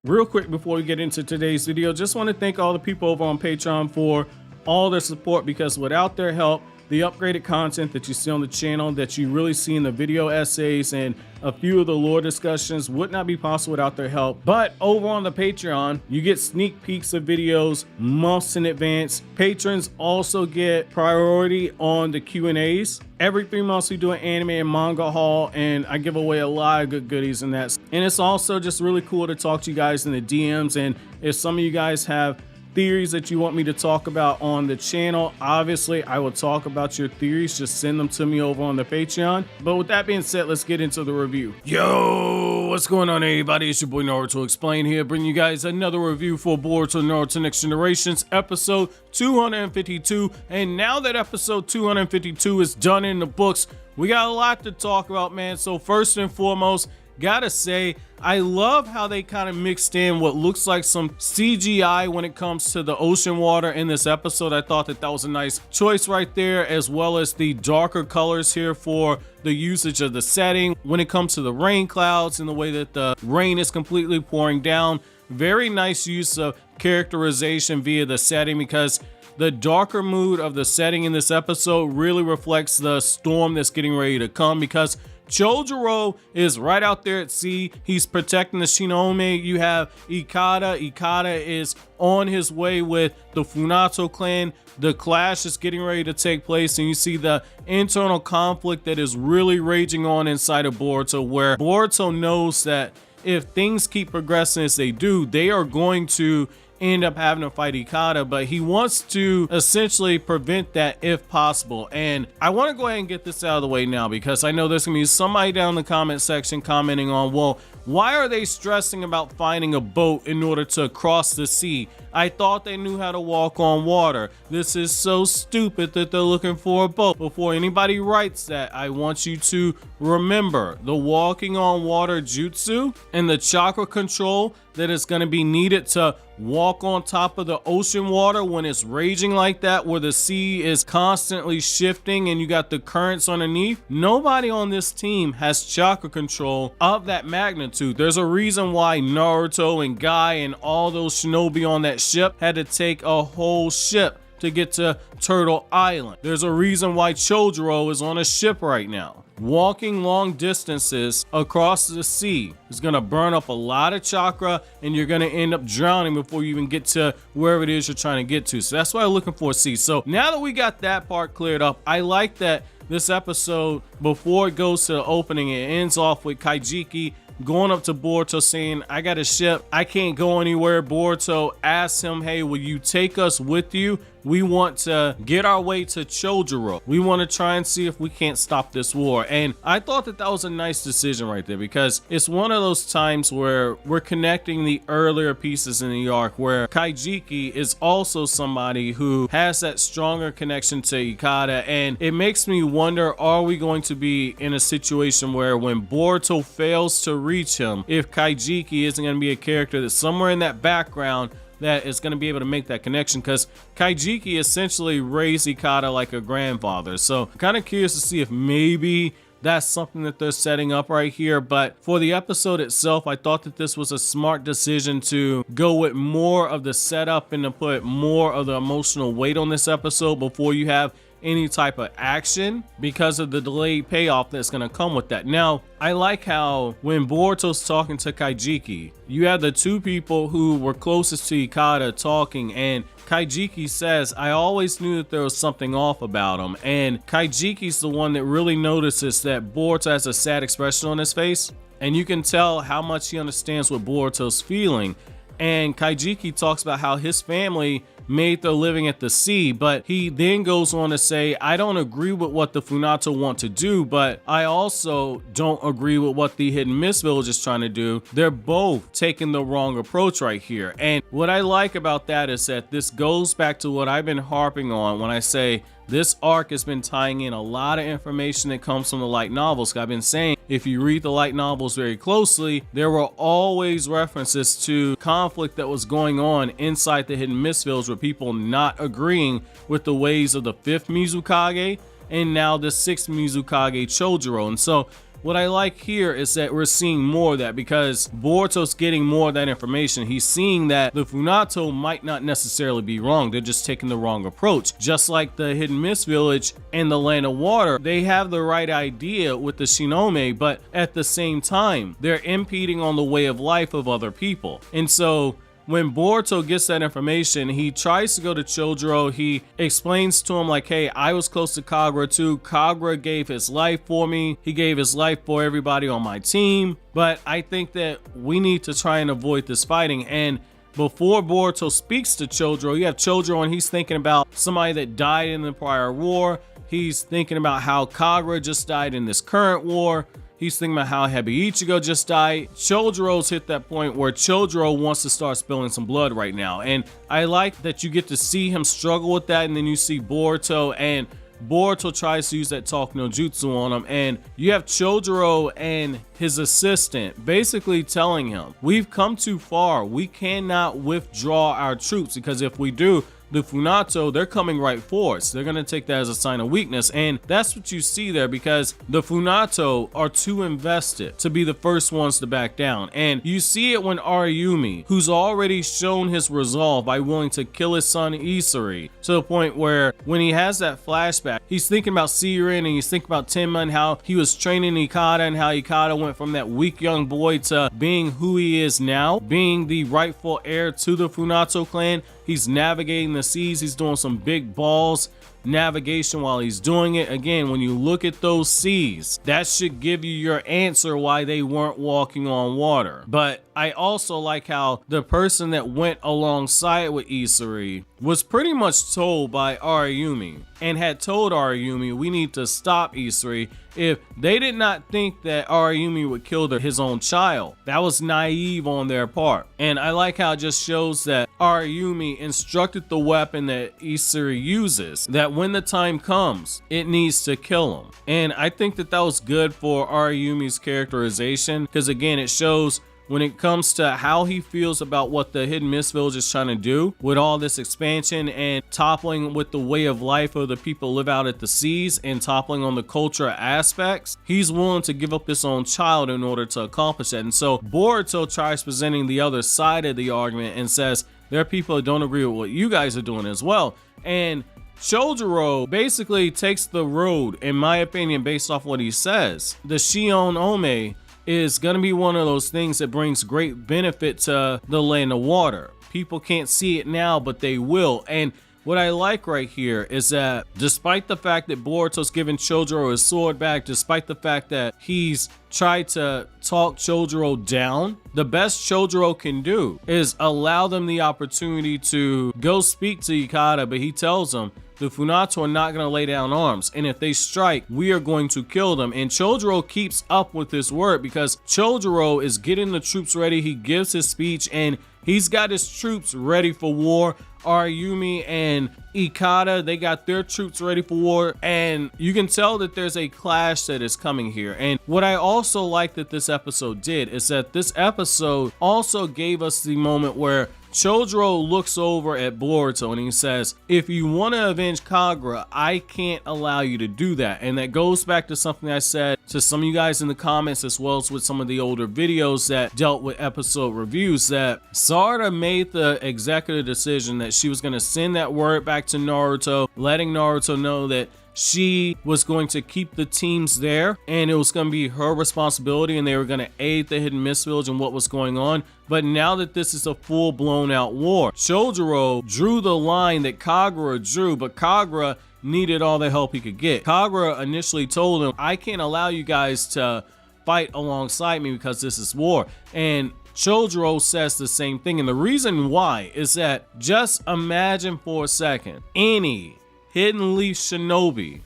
Real quick before we get into today's video, just want to thank all the people over on Patreon for all their support, because without their help, the upgraded content that you see on the channel, that you really see in the video essays and a few of the lore discussions would not be possible without their help. But over on the Patreon, you get sneak peeks of videos months in advance. Patrons also get priority on the Q&As. Every 3 months we do an anime and manga haul, and I give away a lot of good goodies in that. And it's also just really cool to talk to you guys in the DMs, and if some of you guys have theories that you want me to talk about on the channel, obviously I will talk about your theories. Just send them to me over on the Patreon. But with that being said, let's get into the review. Yo, what's going on, everybody? It's your boy Naruto Explain here, bringing you guys another review for Boruto Naruto Next Generations episode 252. And now that episode 252 is done in the books, we got a lot to talk about, man. So first and foremost, gotta say, I love how they kind of mixed in what looks like some CGI when it comes to the ocean water in this episode. I thought that was a nice choice right there, as well as the darker colors here for the usage of the setting when it comes to the rain clouds and the way that the rain is completely pouring down. Very nice use of characterization via the setting, because the darker mood of the setting in this episode really reflects the storm that's getting ready to come, because Chojuro is right out there at sea. He's protecting the Shinonome. You have Ikada. Ikada is on his way with the Funato clan. The clash is getting ready to take place, and you see the internal conflict that is really raging on inside of Boruto, where Boruto knows that if things keep progressing as they do, they are going to end up having to fight Ikada, but he wants to essentially prevent that if possible. And I want to go ahead and get this out of the way now, because I know there's gonna be somebody down in the comment section commenting on, well, why are they stressing about finding a boat in order to cross the sea? I thought they knew how to walk on water. This is so stupid that they're looking for a boat. Before anybody writes that, I want you to remember the walking on water jutsu and the chakra control that is going to be needed to walk on top of the ocean water when it's raging like that, where the sea is constantly shifting and you got the currents underneath. Nobody on this team has chakra control of that magnitude. There's a reason why Naruto and Guy and all those shinobi on that ship had to take a whole ship to get to Turtle Island. There's a reason why Chojuro is on a ship right now. Walking long distances across the sea is going to burn up a lot of chakra, and you're going to end up drowning before you even get to wherever it is you're trying to get to. So that's why I'm looking for a sea. So now that we got that part cleared up, I like that this episode, before it goes to the opening, it ends off with Kajiki going up to Boruto saying, I got a ship, I can't go anywhere. Boruto asks him, hey, will you take us with you? We want to get our way to Chojuro. We want to try and see if we can't stop this war. And I thought that was a nice decision right there, because it's one of those times where we're connecting the earlier pieces in the arc, where Kajiki is also somebody who has that stronger connection to Ikada. And it makes me wonder, are we going to be in a situation where when Boruto fails to reach him, if Kajiki isn't going to be a character that's somewhere in that background that is going to be able to make that connection, because Kajiki essentially raised Ikada like a grandfather. So I'm kind of curious to see if maybe that's something that they're setting up right here. But for the episode itself, I thought that this was a smart decision to go with more of the setup and to put more of the emotional weight on this episode before you have any type of action, because of the delayed payoff that's going to come with that. Now, I like how when Boruto's talking to Kajiki, you have the two people who were closest to Ikada talking, and Kajiki says, I always knew that there was something off about him. And Kajiki's the one that really notices that Boruto has a sad expression on his face, and you can tell how much he understands what Boruto's feeling. And Kajiki talks about how his family made their living at the sea, but he then goes on to say, I don't agree with what the Funato want to do, but I also don't agree with what the Hidden Mist Village is trying to do. They're both taking the wrong approach right here. And what I like about that is that this goes back to what I've been harping on when I say this arc has been tying in a lot of information that comes from the light novels. I've been saying, if you read the light novels very closely, there were always references to conflict that was going on inside the Hidden Mist Village, with people not agreeing with the ways of the 5th Mizukage and now the 6th Mizukage, Chojuro. And so what I like here is that we're seeing more of that because Boruto's getting more of that information. He's seeing that the Funato might not necessarily be wrong. They're just taking the wrong approach. Just like the Hidden Mist Village and the Land of Water, they have the right idea with the Shinonome, but at the same time, they're impeding on the way of life of other people. And so when Boruto gets that information, he tries to go to Chojuro. He explains to him like, hey, I was close to Kagura too. Kagura gave his life for me. He gave his life for everybody on my team. But I think that we need to try and avoid this fighting. And before Boruto speaks to Chojuro, you have Chojuro and he's thinking about somebody that died in the prior war. He's thinking about how Kagura just died in this current war. He's thinking about how Hebi Ichigo just died. Chojuro's hit that point where Chojuro wants to start spilling some blood right now. And I like that you get to see him struggle with that. And then you see Boruto, and Boruto tries to use that talk no jutsu on him. And you have Chojuro and his assistant basically telling him, we've come too far. We cannot withdraw our troops, because if we do, the Funato, they're coming right for us. They're going to take that as a sign of weakness. And that's what you see there, because the Funato are too invested to be the first ones to back down. And you see it when Arayumi, who's already shown his resolve by willing to kill his son Isuri, to the point where when he has that flashback, he's thinking about Siren and he's thinking about Tenma and how he was training Ikada and how Ikada went from that weak young boy to being who he is now, being the rightful heir to the Funato clan. He's navigating the seas. He's doing some big balls navigation while he's doing it. Again, when you look at those seas, that should give you your answer why they weren't walking on water. But I also like how the person that went alongside with Isuri was pretty much told by Arayumi, and had told Arayumi, we need to stop Isuri. If they did not think that Arayumi would kill his own child, that was naive on their part. And I like how it just shows that Arayumi instructed the weapon that Isuri uses, that when the time comes, it needs to kill him. And I think that that was good for Arayumi's characterization, because again, it shows when it comes to how he feels about what the Hidden Mist Village is trying to do with all this expansion and toppling with the way of life of the people who live out at the seas and toppling on the culture aspects. He's willing to give up his own child in order to accomplish that. And so Boruto tries presenting the other side of the argument and says, there are people who don't agree with what you guys are doing as well. And Chojuro basically takes the road, in my opinion, based off what he says. The Shinonome is going to be one of those things that brings great benefit to the Land of Water. People can't see it now, but they will. And what I like right here is that despite the fact that Boruto's given Chojuro his sword back, despite the fact that he's tried to talk Chojuro down, the best Chojuro can do is allow them the opportunity to go speak to Ikada, but he tells them, the Funato are not going to lay down arms, and if they strike, we are going to kill them. And Chojuro keeps up with his word, because Chojuro is getting the troops ready. He gives his speech and he's got his troops ready for war. Arayumi and Ikada, they got their troops ready for war, and you can tell that there's a clash that is coming here. And what I also like that this episode did is that this episode also gave us the moment where Chojuro looks over at Boruto and he says, if you want to avenge Kagura, I can't allow you to do that. And that goes back to something I said to some of you guys in the comments, as well as with some of the older videos that dealt with episode reviews, that Sarada made the executive decision that she was going to send that word back to Naruto, letting Naruto know that she was going to keep the teams there and it was going to be her responsibility, and they were going to aid the Hidden Mist Village and what was going on. But now that this is a full blown out war, Chojuro drew the line that Kagura drew, but Kagura needed all the help he could get. Kagura initially told him, I can't allow you guys to fight alongside me because this is war. And Chojuro says the same thing. And the reason why is that, just imagine for a second, any Hidden Leaf Shinobi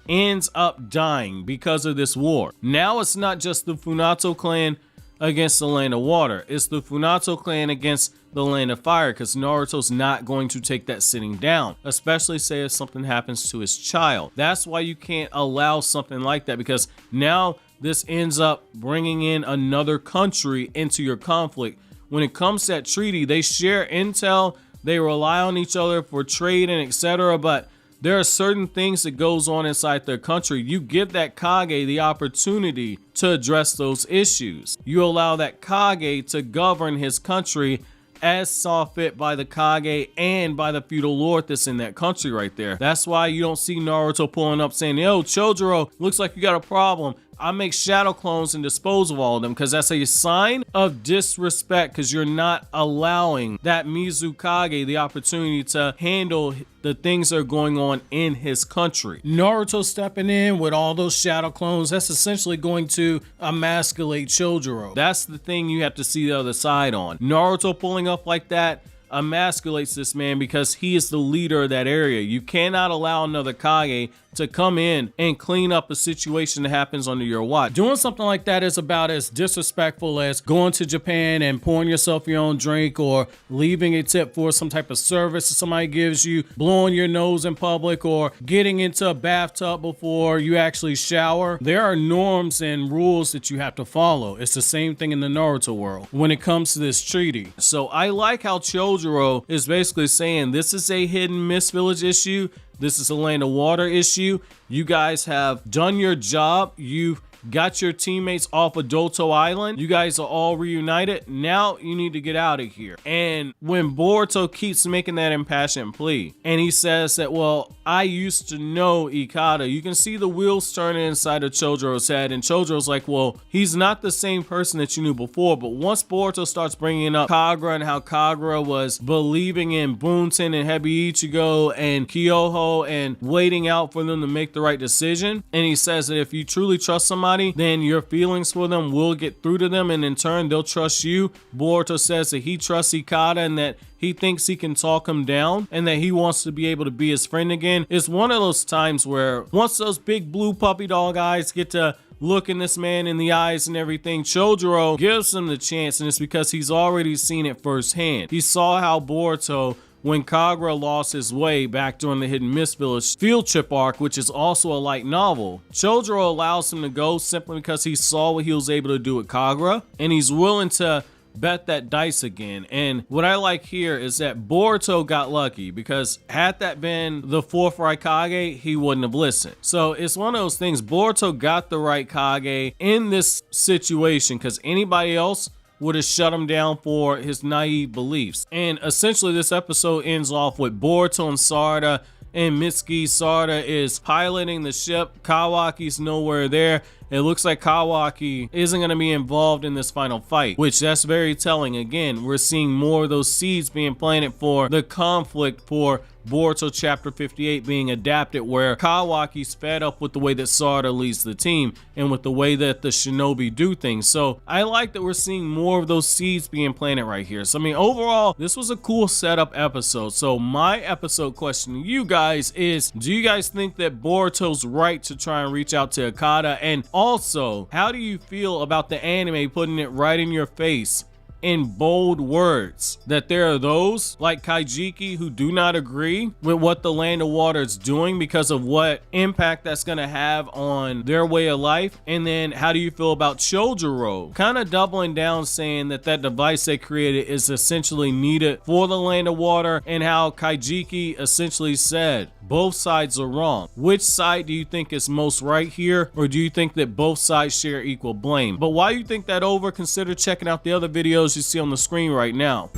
ends up dying because of this war. Now it's not just the Funato clan against the Land of Water. It's the Funato clan against the Land of Fire, because Naruto's not going to take that sitting down, especially say if something happens to his child. That's why you can't allow something like that, because now this ends up bringing in another country into your conflict. When it comes to that treaty, they share intel, they rely on each other for trade and etc., but there are certain things that goes on inside their country. You give that Kage the opportunity to address those issues. You allow that Kage to govern his country as saw fit by the Kage and by the feudal lord that's in that country right there. That's why you don't see Naruto pulling up saying, yo, Chojuro, looks like you got a problem. I make shadow clones and dispose of all of them, because that's a sign of disrespect, because you're not allowing that Mizukage the opportunity to handle the things that are going on in his country. Naruto stepping in with all those shadow clones, that's essentially going to emasculate Chojuro. That's the thing you have to see the other side on. Naruto pulling up like that emasculates this man because he is the leader of that area. You cannot allow another Kage to come in and clean up a situation that happens under your watch. Doing something like that is about as disrespectful as going to Japan and pouring yourself your own drink, or leaving a tip for some type of service that somebody gives you, blowing your nose in public, or getting into a bathtub before you actually shower. There are norms and rules that you have to follow. It's the same thing in the Naruto world when it comes to this treaty. So I like how Chojuro is basically saying this is a hidden Mist Village issue. This is a land of water issue. You guys have done your job. You've got your teammates off of Doto Island. You guys are all reunited. Now you need to get out of here. And when Boruto keeps making that impassioned plea, and he says that, well, I used to know Ikada, you can see the wheels turning inside of Chojuro's head. And Chojuro's like, well, he's not the same person that you knew before. But once Boruto starts bringing up Kagura and how Kagura was believing in Bunten and Hebi Ichigo and Kyoho and waiting out for them to make the right decision, and he says that if you truly trust somebody, then your feelings for them will get through to them, and in turn they'll trust you. Boruto says that he trusts Ikada and that he thinks he can talk him down and that he wants to be able to be his friend again. It's one of those times where once those big blue puppy dog eyes get to looking this man in the eyes and everything, Chojuro gives him the chance, and it's because he's already seen it firsthand. He saw how Boruto, when Kagura lost his way back during the Hidden Mist Village field trip arc, which is also a light novel, Chojuro allows him to go simply because he saw what he was able to do with Kagura, and he's willing to bet that dice again. And what I like here is that Boruto got lucky, because had that been the fourth Raikage, he wouldn't have listened. So it's one of those things, Boruto got the right Kage in this situation, because anybody else would have shut him down for his naive beliefs. And essentially this episode ends off with Boruto and Sarada and Mitsuki. Sarada is piloting the ship. Kawaki's nowhere there. It looks like Kawaki isn't going to be involved in this final fight, which that's very telling. Again, we're seeing more of those seeds being planted for the conflict for Boruto chapter 58 being adapted, where Kawaki's fed up with the way that Sarada leads the team and with the way that the shinobi do things. So I like that we're seeing more of those seeds being planted right here. So I mean, overall, this was a cool setup episode. So my episode question to you guys is, do you guys think that Boruto's right to try and reach out to Ikada? And also, how do you feel about the anime putting it right in your face in bold words that there are those like Kajiki who do not agree with what the Land of Water is doing because of what impact that's going to have on their way of life? And then how do you feel about Chojuro kind of doubling down, saying that that device they created is essentially needed for the Land of Water, and how Kajiki essentially said both sides are wrong? Which side do you think is most right here, or do you think that both sides share equal blame? But while you think that over, consider checking out the other videos you see on the screen right now.